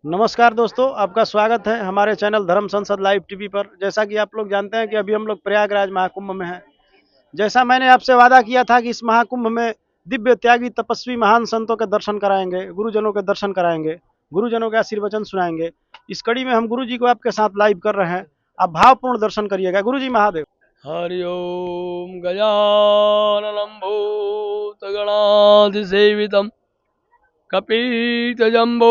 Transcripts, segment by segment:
नमस्कार दोस्तों, आपका स्वागत है हमारे चैनल धर्म संसद लाइव टीवी पर। जैसा कि आप लोग जानते हैं कि अभी हम लोग प्रयागराज महाकुंभ में हैं। जैसा मैंने आपसे वादा किया था कि इस महाकुंभ में दिव्य त्यागी तपस्वी महान संतों के दर्शन कराएंगे, गुरुजनों के दर्शन कराएंगे, गुरुजनों के आशीर्वचन सुनाएंगे। इस कड़ी में हम गुरु जी को आपके साथ लाइव कर रहे हैं। आप भावपूर्ण दर्शन करिएगा। गुरु जी महादेव। हरि ओम गजाननं भूतगणाधिसेवितं कपीतजम्बो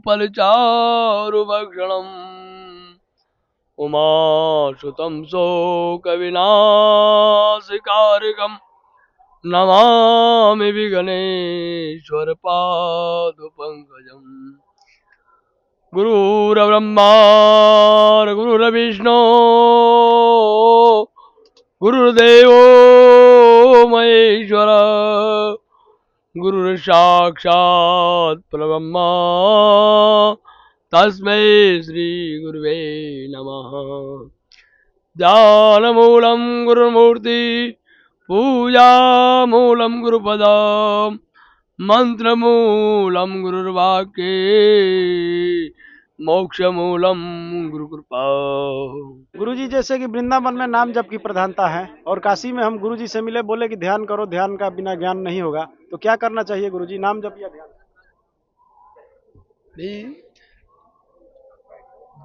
फलचारुभक्षणम् उमासुतं शोकविनाशकारिकं नमामि विघ्नेश्वरपादपङ्कजम्। गुरुर्ब्रह्मा गुरुर्विष्णु गुरुर्देवो महेश्वर गुरुर्साक्षात् परब्रह्म तस्मै श्री गुरुवे नमः। ध्यानमूलं गुरुर्मूर्ति पूजामूलं गुरुपद मंत्रमूलं गुरुर्वाक्ये मोक्षमूलम गुरु कृपा। गुरु जी, जैसे कि वृंदावन में नाम जप की प्रधानता है और काशी में हम गुरु जी से मिले, बोले कि ध्यान करो, ध्यान का बिना ज्ञान नहीं होगा। तो क्या करना चाहिए गुरु जी, नाम जप या ध्यान?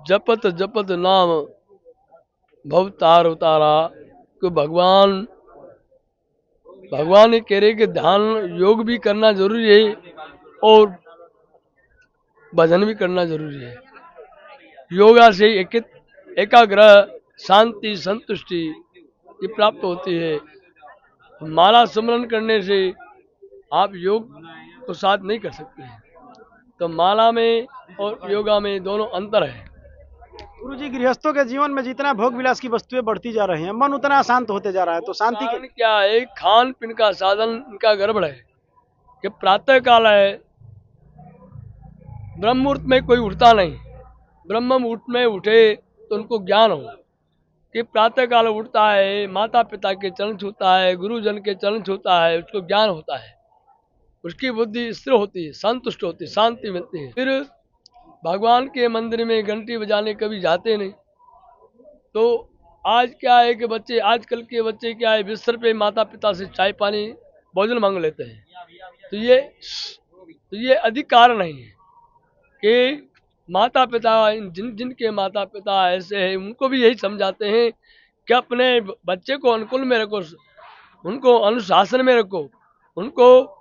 जपत जपत नाम भवतार उतारा। तो भगवान भगवान ये कह रहे कि ध्यान योग भी करना जरूरी है और भजन भी करना जरूरी है। योगा से एकाग्र शांति संतुष्टि ये प्राप्त होती है। माला सुमरन करने से आप योग को साथ नहीं कर सकते हैं। तो माला में और योगा में दोनों अंतर है। गुरु जी, गृहस्थों के जीवन में जितना भोग विलास की वस्तुएं बढ़ती जा रही हैं, मन उतना अशांत होते जा रहा है। तो शांति के कारण क्या है? खान पीन का साधन इनका गड़बड़ है कि प्रातः काल है, ब्रह्म मुहूर्त में कोई उठता नहीं। ब्रह्म मुहूर्त में उठे तो उनको ज्ञान हो कि प्रातः काल उठता है, माता पिता के चरण छूता है, गुरुजन के चरण छूता है, उसको ज्ञान होता है, उसकी बुद्धि स्थिर होती है, संतुष्ट होती है, शांति मिलती है। फिर भगवान के मंदिर में घंटी बजाने कभी जाते नहीं। तो आज क्या है कि बच्चे, आजकल के बच्चे क्या है, बिस्तर पे माता पिता से चाय पानी भोजन मांग लेते हैं। तो ये अधिकार नहीं है कि माता पिता, जिनके माता पिता ऐसे हैं उनको भी यही समझाते हैं कि अपने बच्चे को अनुकूल में रखो, उनको अनुशासन में रखो, उनको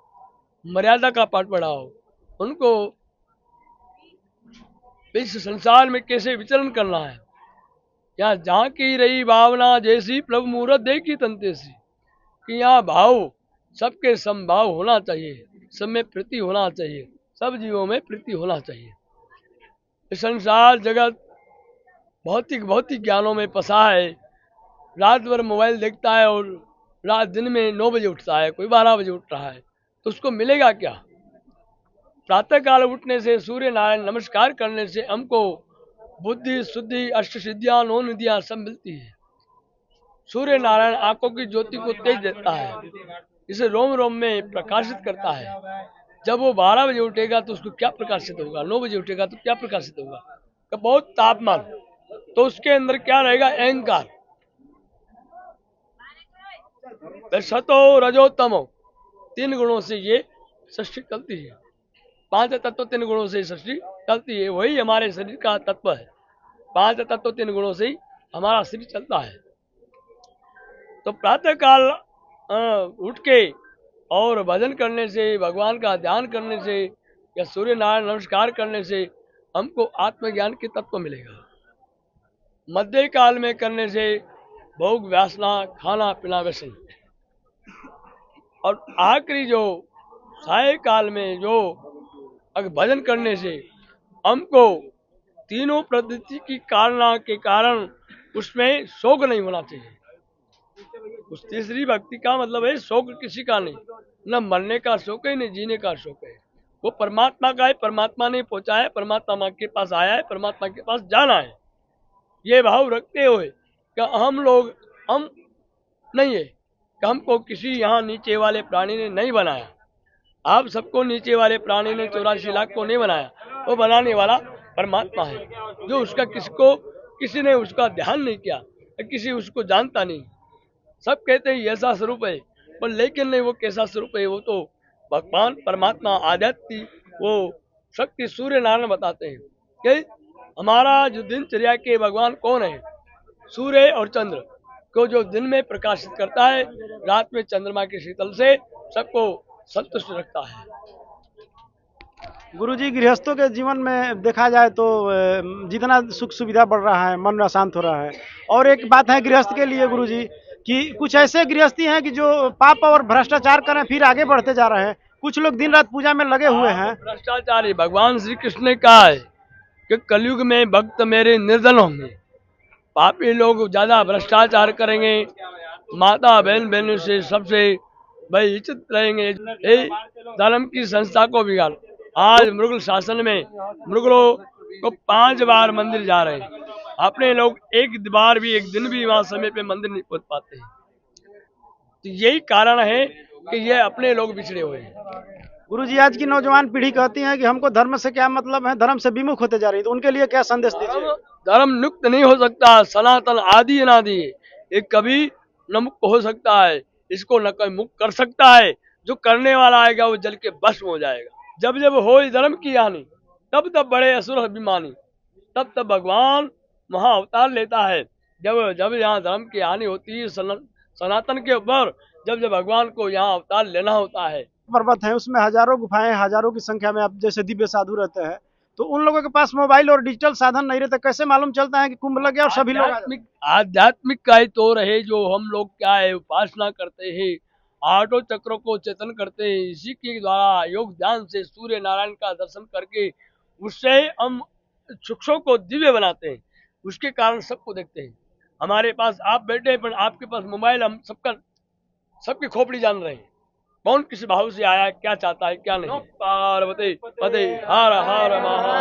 मर्यादा का पाठ पढ़ाओ, उनको इस संसार में कैसे विचरण करना है। यहाँ जहाँ की रही भावना जैसी प्रभु मूरत देखी तंतेसी, कि यहाँ भाव सबके समभाव होना चाहिए, सब में प्रीति होना चाहिए, सब जीवों में प्रीति होना चाहिए। संसार जगत भौतिक भौतिक ज्ञानों में फंसा है। रात भर मोबाइल देखता है और रात दिन में 9 बजे उठता है, कोई 12 बजे उठ रहा है, तो उसको मिलेगा क्या? प्रातः काल उठने से, सूर्य नारायण नमस्कार करने से हमको बुद्धि शुद्धि अष्ट सिद्धियां नौ निधियां सब मिलती है। सूर्य नारायण आंखों की ज्योति को तेज देता है, इसे रोम रोम में प्रकाशित करता है। जब वो 12 बजे उठेगा तो उसको क्या प्रकाशित होगा, 9 बजे उठेगा तो क्या प्रकाशित होगा? तो बहुत तापमान, तो उसके अंदर क्या रहेगा? अहंकार। सतो रजो तमो, 3 गुणों से ये सृष्टि चलती है। 5 तत्व 3 गुणों से सृष्टि चलती है, वही हमारे शरीर का तत्व है। 5 तत्व 3 गुणों से ही हमारा शरीर चलता है। तो प्रातः काल उठ के और भजन करने से, भगवान का ध्यान करने से या सूर्य नारायण नमस्कार करने से हमको आत्मज्ञान के तत्व मिलेगा। मध्य काल में करने से भोग वासना, खाना पीना व्यसन, और आखिरी जो साय काल में जो अगर भजन करने से हमको तीनों प्रवृत्ति की कारणा के कारण उसमें शोक नहीं होना चाहिए। उस तीसरी भक्ति का मतलब है शोक किसी का नहीं, न मरने का शोक है न जीने का शोक है। वो परमात्मा का है, परमात्मा ने पहुंचा है, परमात्मा के पास आया है, परमात्मा के पास जाना है। ये भाव रखते हुए कि हम नहीं है कि हमको किसी यहाँ नीचे वाले प्राणी ने नहीं बनाया। आप सबको नीचे वाले प्राणी ने 84 लाख को नहीं बनाया। वो बनाने वाला परमात्मा है, जो उसका किसी ने उसका ध्यान नहीं किया, किसी उसको जानता नहीं। सब कहते हैं ये ऐसा स्वरूप है, पर लेकिन नहीं, वो कैसा स्वरूप है, वो तो भगवान परमात्मा आध्यात्म वो शक्ति सूर्य नारायण बताते हैं कि हमारा जो दिनचर्या के भगवान कौन है, सूर्य और चंद्र को जो दिन में प्रकाशित करता है, रात में चंद्रमा के शीतल से सबको संतुष्ट रखता है। गुरुजी, गृहस्थों के जीवन में देखा जाए तो जितना सुख सुविधा बढ़ रहा है, मन अशांत हो रहा है। और एक बात है गृहस्थ के लिए गुरुजी, कि कुछ ऐसे गृहस्थी हैं कि जो पाप और भ्रष्टाचार करें फिर आगे बढ़ते जा रहे हैं। कुछ लोग दिन रात पूजा में लगे हुए हैं। भ्रष्टाचारी भगवान श्री कृष्ण ने कहा है कि कलयुग में भक्त मेरे निर्धन होंगे, पापी लोग ज्यादा भ्रष्टाचार करेंगे, माता बहन बहनों से सबसे भाई इज्जत रहेंगे, धर्म की संस्था को बिगाड़। आज मुगल शासन में मुगलों को 5 बार मंदिर जा रहे हैं, अपने लोग एक दिन भी वहां समय पे मंदिर नहीं पहुंच पाते हैं। तो यही कारण है कि ये अपने लोग बिछड़े हुए हैं। गुरुजी, आज की नौजवान पीढ़ी कहती है कि हमको धर्म से क्या मतलब है, धर्म से विमुख होते जा रही है, तो उनके लिए क्या संदेश दीजिए? धर्म मुक्त नहीं हो सकता, सनातन आदि अनादि, ये कभी न मुक्त हो सकता है, इसको न कोई मुक्त कर सकता है। जो करने वाला आएगा वो जल के भस्म हो जाएगा। जब जब हो धर्म की हानि, तब तब बड़े असुर अभिमानी, तब तब भगवान महा अवतार लेता है। जब जब यहाँ धर्म की हानि होती है सनातन के ऊपर, जब जब भगवान को यहाँ अवतार लेना होता है। पर्वत है, उसमें हजारों गुफाएं, हजारों की संख्या में आप जैसे दिव्य साधु रहते हैं, तो उन लोगों के पास मोबाइल और डिजिटल साधन नहीं रहते, कैसे मालूम चलता है कि कुंभ लग गया और सभी लोग आध्यात्मिक का ही तो रहे, जो हम लोग क्या है उपासना करते हैं, आठों चक्रों को चेतन करते हैं, इसी के द्वारा योग ध्यान से सूर्य नारायण का दर्शन करके उससे हम चक्षुओं को दिव्य बनाते हैं। उसके कारण सबको देखते हैं। हमारे पास आप बैठे हैं, पर आपके पास मोबाइल, हम सबकी खोपड़ी जान रहे हैं, कौन किस भाव से आया, क्या चाहता है क्या नहीं। पार्वती पते हर हर महा